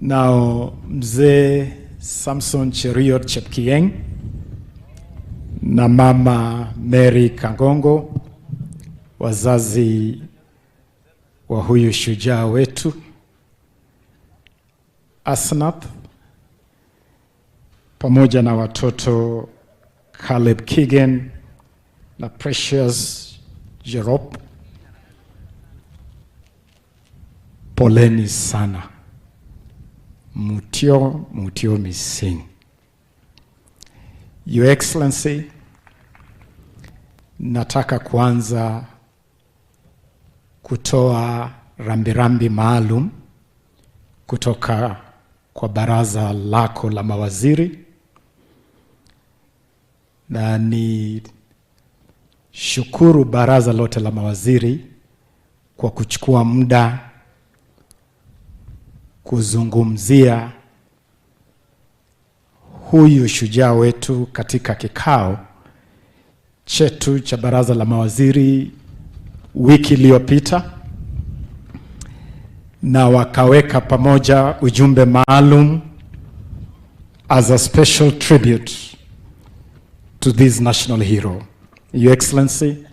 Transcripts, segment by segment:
Now, Mzee Samson Cheruiyot Chepkieng na Mama Mary Kangongo, wazazi wa huyu shujaa wetu, Asnath, pamoja na watoto Caleb Kigen na Precious Jerop, poleni sana. Mutio missing. Your Excellency, nataka kwanza kutoa rambirambi maalum kutoka kwa baraza lako la mawaziri, na ni shukuru baraza lote la mawaziri kwa kuchukua muda kuzungumzia huyu shujaa wetu katika kikao chetu cha baraza la mawaziri wiki iliyopita, na wakaweka pamoja ujumbe maalum as a special tribute to this national hero. Your Excellency,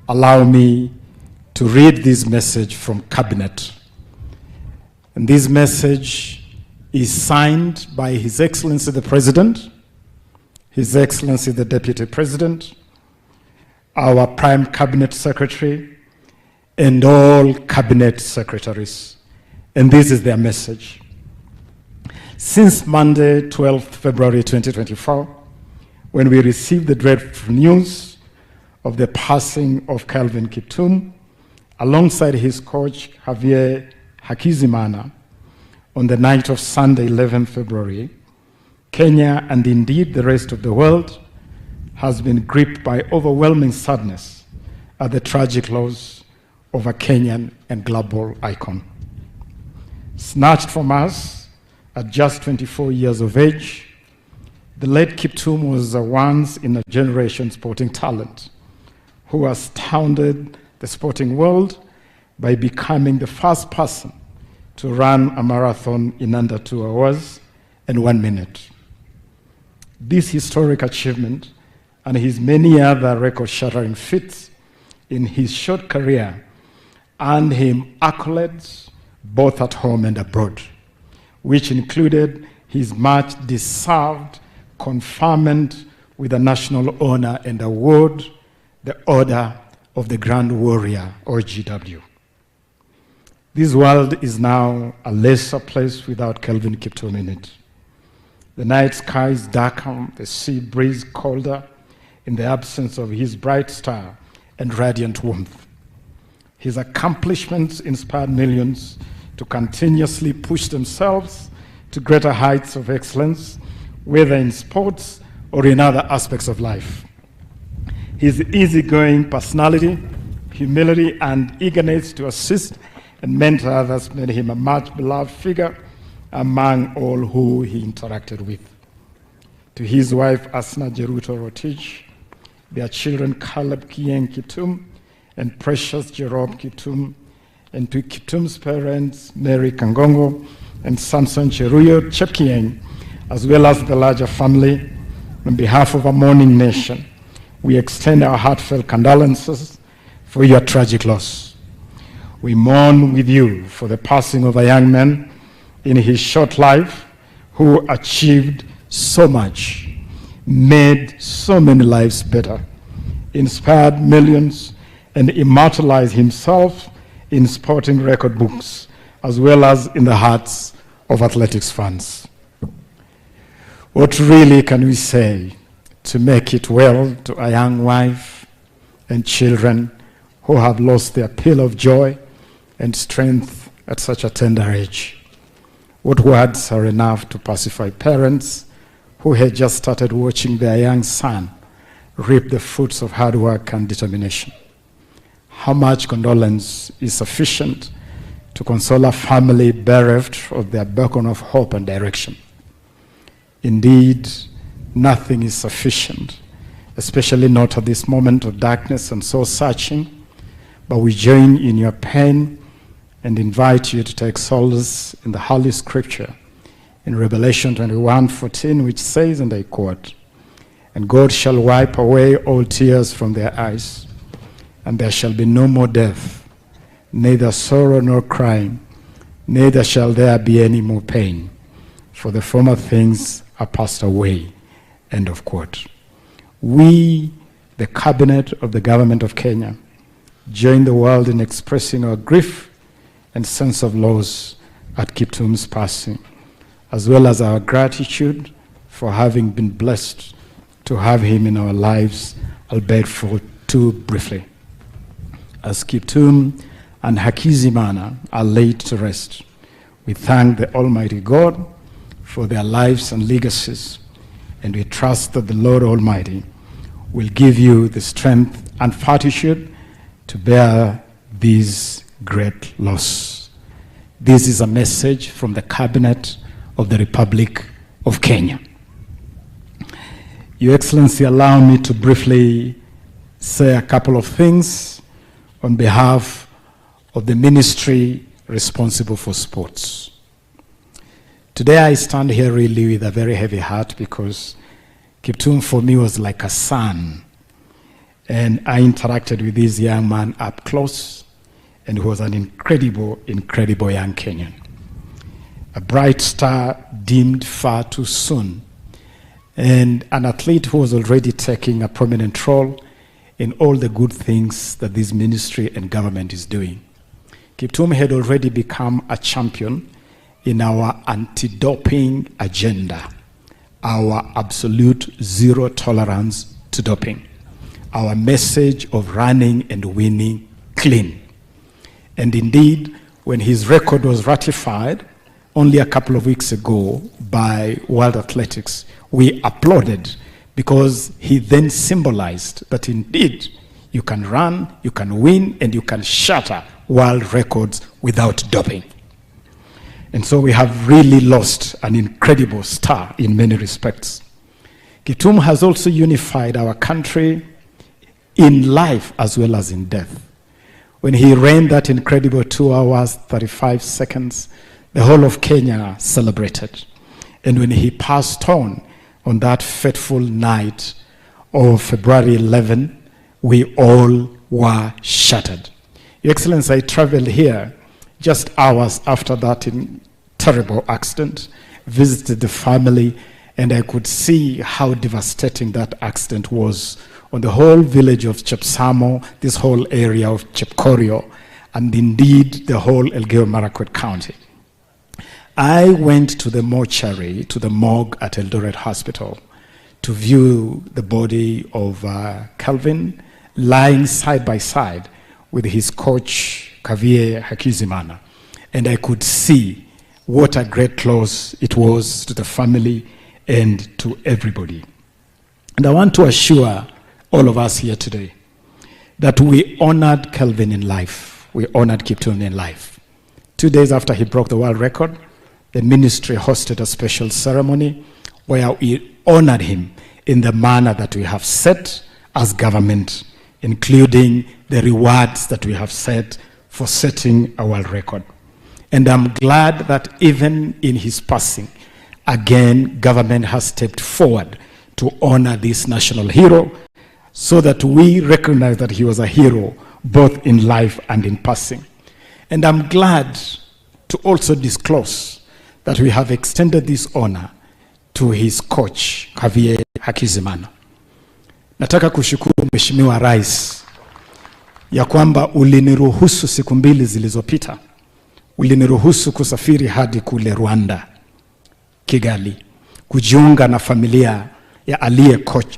allow me to read this message from Cabinet. And this message is signed by His Excellency the President, His Excellency the Deputy President, our Prime Cabinet Secretary, and all Cabinet Secretaries. And this is their message. Since Monday, 12th February 2024, when we received the dreadful news of the passing of Calvin Kiptum, alongside his coach Javier Hakizimana, on the night of Sunday, 11th February, Kenya, and indeed the rest of the world, has been gripped by overwhelming sadness at the tragic loss of a Kenyan and global icon. Snatched from us at just 24 years of age, the late Kiptum was a once-in-a-generation sporting talent who astounded the sporting world by becoming the first person to run a marathon in under 2 hours and 1 minute. This historic achievement and his many other record-shattering feats in his short career earned him accolades both at home and abroad, which included his much-deserved conferment with a national honor and award, the Order of the Grand Warrior, or GW. This world is now a lesser place without Calvin Kiptum in it. The night sky is darker, the sea breeze colder, in the absence of his bright star and radiant warmth. His accomplishments inspired millions to continuously push themselves to greater heights of excellence, whether in sports or in other aspects of life. His easygoing personality, humility, and eagerness to assist and mentor others made him a much beloved figure among all who he interacted with. To his wife, Asna Jeruto Rotich, their children, Caleb Kieng Kiptum and Precious Jerop Kiptum, and to Kiptum's parents, Mary Kangongo and Samson Cheruiyot Chepkieng, as well as the larger family, on behalf of our mourning nation, we extend our heartfelt condolences for your tragic loss. We mourn with you for the passing of a young man in his short life who achieved so much, made so many lives better, inspired millions, and immortalized himself in sporting record books, as well as in the hearts of athletics fans. What really can we say to make it well to a young wife and children who have lost their pill of joy and strength at such a tender age? What words are enough to pacify parents who had just started watching their young son reap the fruits of hard work and determination? How much condolence is sufficient to console a family bereft of their beacon of hope and direction? Indeed, nothing is sufficient, especially not at this moment of darkness and soul searching, but we join in your pain and invite you to take solace in the Holy Scripture in Revelation 21:14, which says, and I quote, "And God shall wipe away all tears from their eyes, and there shall be no more death, neither sorrow nor crying, neither shall there be any more pain, for the former things are passed away." End of quote. We, the cabinet of the government of Kenya, join the world in expressing our grief and sense of loss at Kiptums' passing, as well as our gratitude for having been blessed to have him in our lives, albeit for too briefly. As Kiptum and Hakizimana are laid to rest, we thank the Almighty God for their lives and legacies, and we trust that the Lord Almighty will give you the strength and fortitude to bear this great loss. This is a message from the Cabinet of the Republic of Kenya. Your Excellency, allow me to briefly say a couple of things on behalf of the ministry responsible for sports. Today I stand here really with a very heavy heart because Kiptum for me was like a son, and I interacted with this young man up close, and he was an incredible young Kenyan. A bright star dimmed far too soon, and an athlete who was already taking a prominent role in all the good things that this ministry and government is doing. Kiptum had already become a champion in our anti-doping agenda, our absolute zero tolerance to doping, our message of running and winning clean. And indeed, when his record was ratified only a couple of weeks ago by World Athletics, we applauded because he then symbolized that indeed you can run, you can win, and you can shatter world records without doping. And so we have really lost an incredible star in many respects. Kiptum has also unified our country in life as well as in death. When he ran that incredible 2 hours, 35 seconds, the whole of Kenya celebrated. And when he passed on that fateful night of February 11, we all were shattered. Your Excellency, I traveled here just hours after that terrible accident, visited the family, and I could see how devastating that accident was on the whole village of Chepsamo, this whole area of Chepkorio, and indeed the whole Elgeyo-Marakwet County. I went to the mortuary, to the morgue at Eldoret Hospital, to view the body of Calvin lying side by side with his coach, Kavie Hakizimana. And I could see what a great loss it was to the family and to everybody. And I want to assure all of us here today that we honored Calvin in life. We honored Kiptum in life. 2 days after he broke the world record, the ministry hosted a special ceremony where we honored him in the manner that we have set as government, including the rewards that we have set for setting a world record. And I'm glad that even in his passing, again, government has stepped forward to honor this national hero so that we recognize that he was a hero both in life and in passing. And I'm glad to also disclose that we have extended this honor to his coach, Kavie Hakizimana. Nataka kushukuru Mheshimiwa Rais ya kwamba uliniruhusu siku 2 zilizopita, uliniruhusu kusafiri hadi kule Rwanda, Kigali, kujiunga na familia ya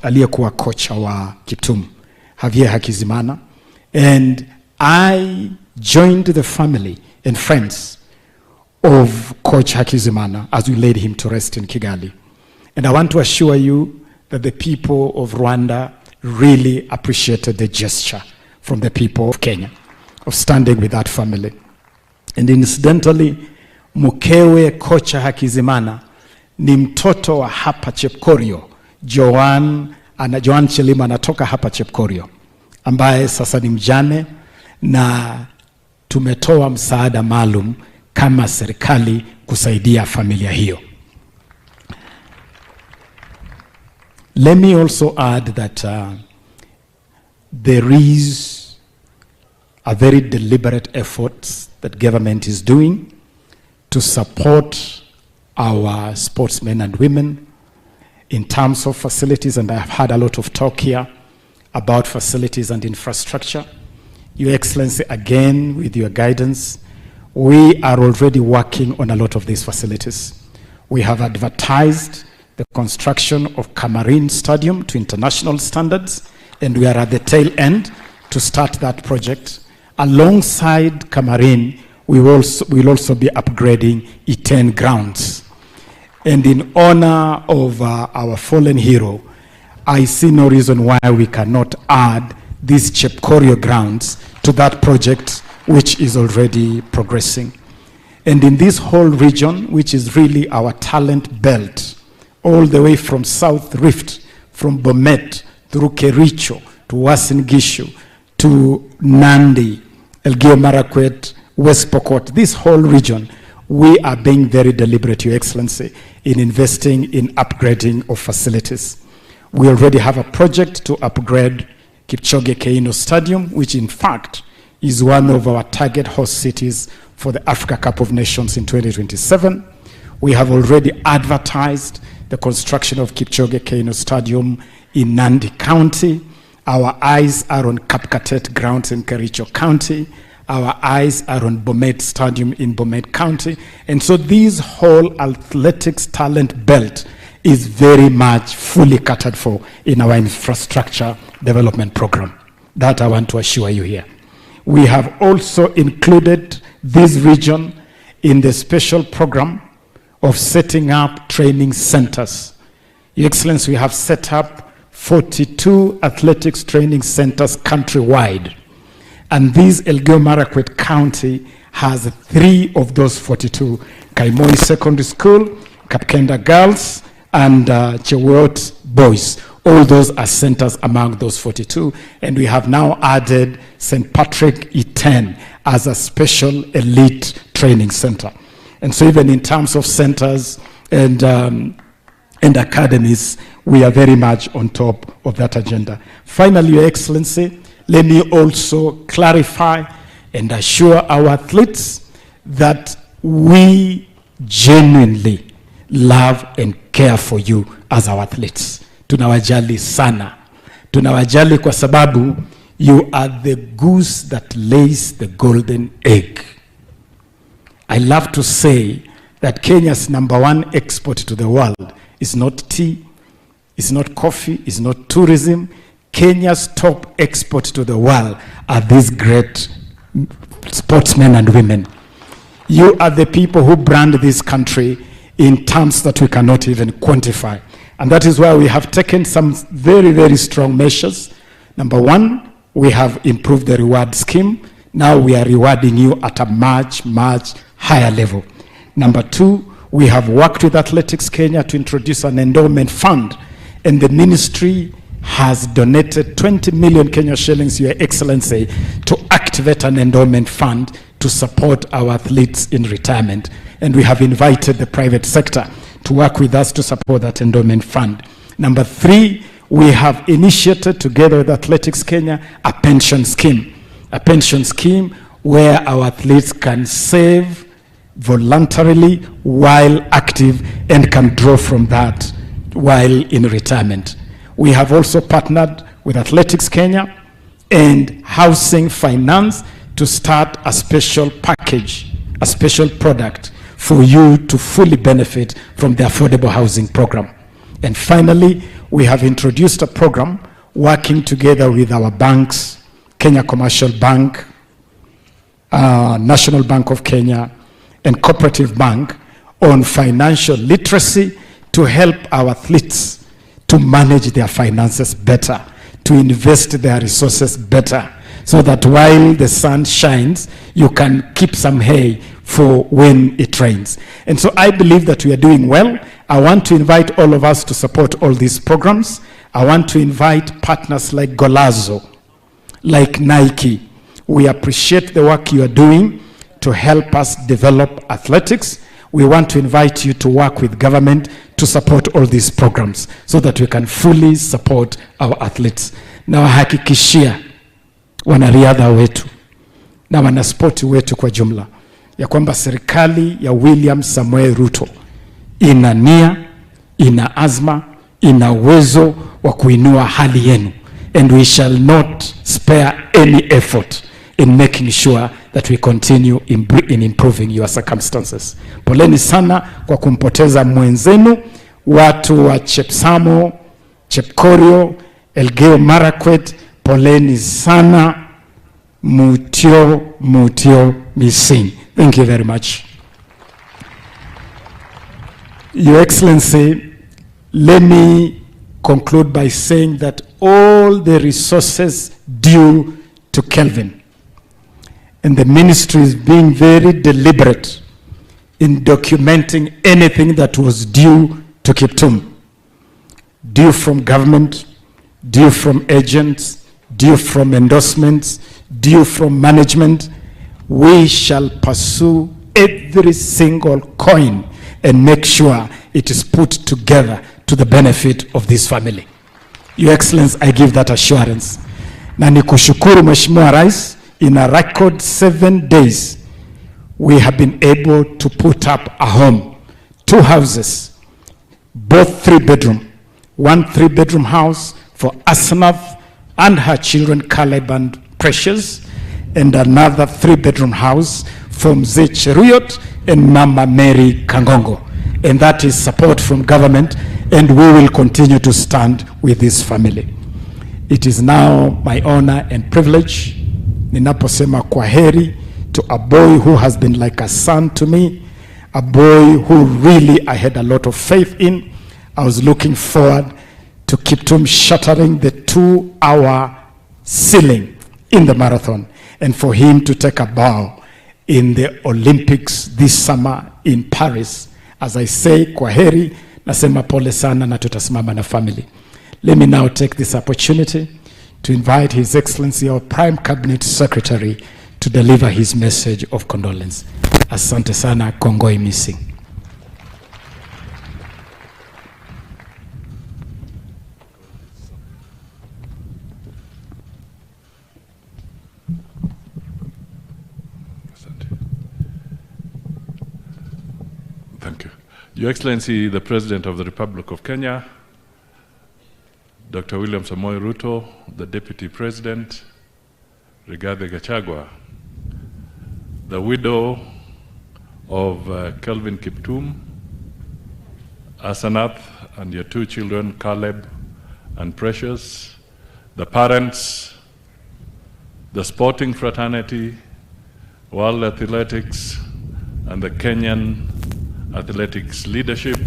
aliyekuwa kocha wa Kiptum, Kavie Hakizimana, and I joined the family and friends of Coach Hakizimana as we laid him to rest in Kigali. And I want to assure you that the people of Rwanda really appreciated the gesture from the people of Kenya of standing with that family. And incidentally, mkewe kocha Hakizimana ni mtoto wa hapa Chepkorio. Joan Chelima anatoka hapa Chepkorio, ambaye sasa ni mjane, na tumetoa msaada maalum kama serikali kusaidia familia hiyo. Let me also add that there is a very deliberate effort that government is doing to support our sportsmen and women in terms of facilities, and I've had a lot of talk here about facilities and infrastructure. Your Excellency, again, with your guidance, we are already working on a lot of these facilities. We have advertised the construction of Camarine Stadium to international standards, and we are at the tail end to start that project. Alongside Camarine, we will also be upgrading E10 grounds. And in honor of our fallen hero, I see no reason why we cannot add these Chepkorio grounds to that project, which is already progressing. And in this whole region, which is really our talent belt, all the way from South Rift, from Bomet, through Kericho, to Uasin Gishu, to Nandi, Elgeyo Marakwet, West Pokot, this whole region, we are being very deliberate, Your Excellency, in investing in upgrading of facilities. We already have a project to upgrade Kipchoge Keino Stadium, which in fact is one of our target host cities for the Africa Cup of Nations in 2027. We have already advertised the construction of Kipchoge Keino Stadium in Nandi County. Our eyes are on Kapkatet grounds in Kericho County. Our eyes are on Bomet Stadium in Bomet County. And so this whole athletics talent belt is very much fully catered for in our infrastructure development program. That I want to assure you here. We have also included this region in the special program of setting up training centers. Your Excellency, we have set up 42 athletics training centers countrywide. And this Elgeyo Marakwet County has 3 of those 42. Kaimoi Secondary School, Kapkenda Girls, and Chewot Boys. All those are centers among those 42. And we have now added St. Patrick E10 as a special elite training center. And so even in terms of centers and academies, we are very much on top of that agenda. Finally, Your Excellency, let me also clarify and assure our athletes that we genuinely love and care for you as our athletes. Tunawajali sana. Tunawajali kwa sababu you are the goose that lays the golden egg. I love to say that Kenya's #1 export to the world is not tea, is not coffee, is not tourism. Kenya's top export to the world are these great sportsmen and women. You are the people who brand this country in terms that we cannot even quantify. And that is why we have taken some very, very strong measures. #1, we have improved the reward scheme. Now we are rewarding you at a much, much higher level. #2, we have worked with Athletics Kenya to introduce an endowment fund, and the ministry has donated 20 million Kenya shillings, Your Excellency, to activate an endowment fund to support our athletes in retirement. And we have invited the private sector to work with us to support that endowment fund. #3, we have initiated together with Athletics Kenya a pension scheme where our athletes can save voluntarily while active and can draw from that while in retirement. We have also partnered with Athletics Kenya and Housing Finance to start a special package, a special product for you to fully benefit from the affordable housing program. And finally, we have introduced a program working together with our banks, Kenya Commercial Bank, National Bank of Kenya, and Cooperative Bank on financial literacy to help our athletes to manage their finances better, to invest their resources better, so that while the sun shines, you can keep some hay for when it rains. And so I believe that we are doing well. I want to invite all of us to support all these programs. I want to invite partners like Golazo, like Nike. We appreciate the work you are doing to help us develop athletics. we want to invite you to work with government to support all these programs so that we can fully support our athletes. Na wahakikishia wanariadha wetu na wanaspoti wetu kwa jumla ya kwamba serikali ya William Samoei Ruto ina nia, ina azma, ina uwezo wa kuinua hali yenu, and we shall not spare any effort in making sure that we continue in improving your circumstances. Poleni sana kwa kumpoteza mwenzenu, watu wa Chepsamo, Chepkorio, Elgeyo Marakwet, poleni sana, mutio missing. Thank you very much. Your Excellency, let me conclude by saying that all the resources due to Kelvin, and the ministry is being very deliberate in documenting anything that was due to Kiptum, due from government, due from agents, due from endorsements, due from management. We shall pursue every single coin and make sure it is put together to the benefit of this family. Your Excellency, I give that assurance. Na nikushukuru Mheshimiwa Rais, in a record 7 days, we have been able to put up a home, 2 houses, both 3-bedroom, 1 3-bedroom house for Asnath and her children Caleb and Precious, and another 3-bedroom house for Mzee Cheruyot and Mama Mary Kangongo. And that is support from government, and we will continue to stand with this family. It is now my honor and privilege, ninaposema kwaheri to a boy who has been like a son to me, a boy who really I had a lot of faith in. I was looking forward to Kiptum shattering the 2-hour ceiling in the marathon, and for him to take a bow in the Olympics this summer in Paris. As I say, kwaheri, nasema pole sana na tutasimama na family. Let me now take this opportunity to invite His Excellency, our Prime Cabinet Secretary, to deliver his message of condolence. Asante sana, kongoi missing. Thank you. Your Excellency, the President of the Republic of Kenya, Dr. William Samoei Ruto, the Deputy President, Rigathi Gachagua, the widow of Kelvin Kiptum, Asanath, and your 2 children, Caleb and Precious, the parents, the sporting fraternity, World Athletics, and the Kenyan athletics leadership,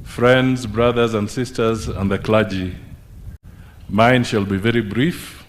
friends, brothers and sisters, and the clergy. Mine shall be very brief.